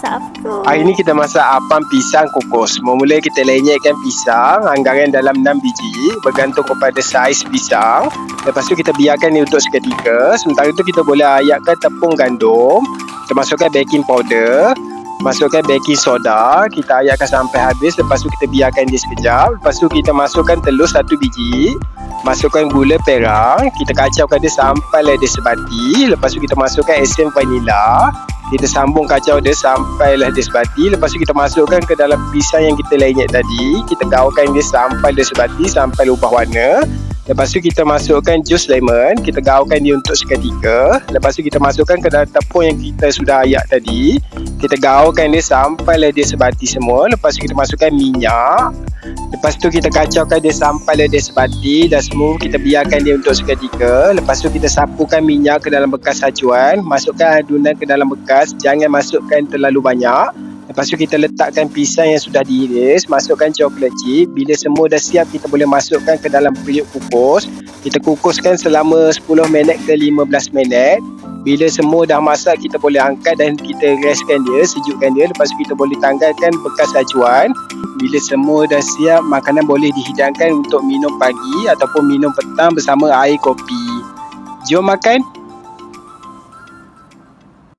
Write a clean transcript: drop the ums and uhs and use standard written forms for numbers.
masak apa tu? Hari ni kita masak apam pisang kukus. Mula kita lenyekkan pisang anggaran dalam 6 biji bergantung kepada saiz pisang. Lepas tu kita biarkan dia untuk seketika. Sementara tu kita boleh ayatkan tepung gandum. Kita masukkan baking powder, masukkan baking soda, kita ayatkan sampai habis. Lepas tu kita biarkan dia sekejap. Lepas tu kita masukkan telur 1 biji, masukkan gula perang, kita kacaukan dia sampai dia sebati. Lepas tu kita masukkan esen vanila, kita sambung kacau dia sampailah dia sebati. Lepas tu kita masukkan ke dalam pisang yang kita lenyek tadi, kita gaulkan dia sampai dia sebati, sampai ubah warna. Lepas tu kita masukkan jus lemon, kita gaulkan dia untuk seketika. Lepas tu kita masukkan ke dalam tepung yang kita sudah ayak tadi, kita gaulkan dia sampai dia sebati semua. Lepas tu kita masukkan minyak. Lepas tu kita kacaukan dia sampai dia sebati dan semua, kita biarkan dia untuk seketika. Lepas tu kita sapukan minyak ke dalam bekas sajuan, masukkan adunan ke dalam bekas, jangan masukkan terlalu banyak. Lepas tu kita letakkan pisang yang sudah diiris, masukkan coklat chip. Bila semua dah siap, kita boleh masukkan ke dalam periuk kukus. Kita kukuskan selama 10 minit ke 15 minit. Bila semua dah masak, kita boleh angkat dan kita restkan dia, sejukkan dia. Lepas tu kita boleh tanggalkan bekas sajuan. Bila semua dah siap, makanan boleh dihidangkan untuk minum pagi ataupun minum petang bersama air kopi. Jom makan!